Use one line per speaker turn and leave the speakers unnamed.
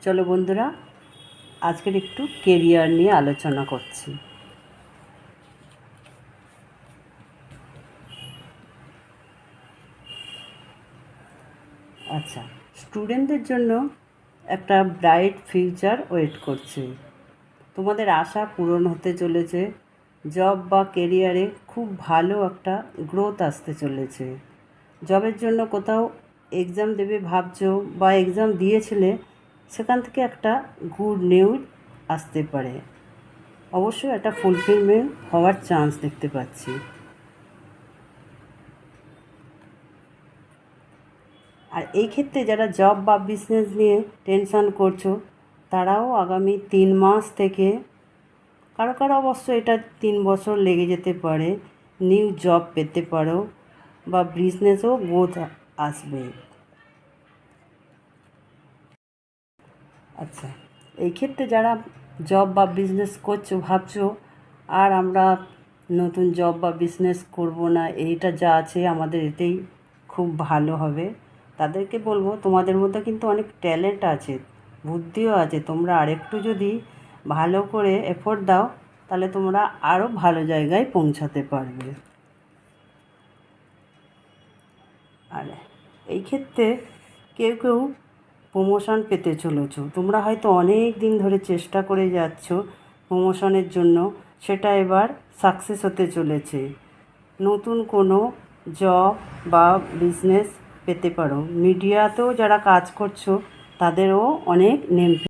চলো বন্ধুরা, আজকের একটু কেরিয়ার নিয়ে আলোচনা করছি। আচ্ছা, স্টুডেন্টদের জন্য একটা ব্রাইট ফিউচার ওয়েট করছে। তোমাদের আশা পূরণ হতে চলেছে। জব বা কেরিয়ারে খুব ভালো একটা গ্রোথ আসতে চলেছে। জবের জন্য কোথাও এক্সাম দেবে ভাবছো বা এক্সাম দিয়েছিলে, সেখান থেকে একটা গুড নিউজ আসতে পারে। অবশ্যই একটা ফুলফিলমেন্ট হওয়ার চান্স দেখতে পাচ্ছি। আর এই ক্ষেত্রে যারা জব বা বিজনেস নিয়ে টেনশন করছো, তারাও আগামী 3 মাস থেকে, কারো কারো অবশ্য এটা 3 বছর লেগে যেতে পারে, নিউ জব পেতে পারো বা বিজনেসও গ্রোথ আসবে। আচ্ছা, এই ক্ষেত্রে যারা জব বা বিজনেস করছো ভাবছো আর আমরা নতুন জব বা বিজনেস করব না, এইটা যা আছে আমাদের এতেই খুব ভালো হবে, তাদেরকে বলবো তোমাদের মধ্যে কিন্তু অনেক ট্যালেন্ট আছে, বুদ্ধিও আছে। তোমরা আরেকটু যদি ভালো করে এফোর্ট দাও, তাহলে তোমরা আরও ভালো জায়গায় পৌঁছাতে পারবে। আর এই ক্ষেত্রে কেউ কেউ প্রমোশন পেতে চলেছ, তোমরা হয়তো অনেক দিন ধরে চেষ্টা করে যাচ্ছ প্রমোশনের জন্য, সেটা এবার সাকসেস হতে চলেছে। নতুন কোনো জব বা বিজনেস পেতে পারো। মিডিয়াতেও যারা কাজ করছো তাদেরও অনেক নেম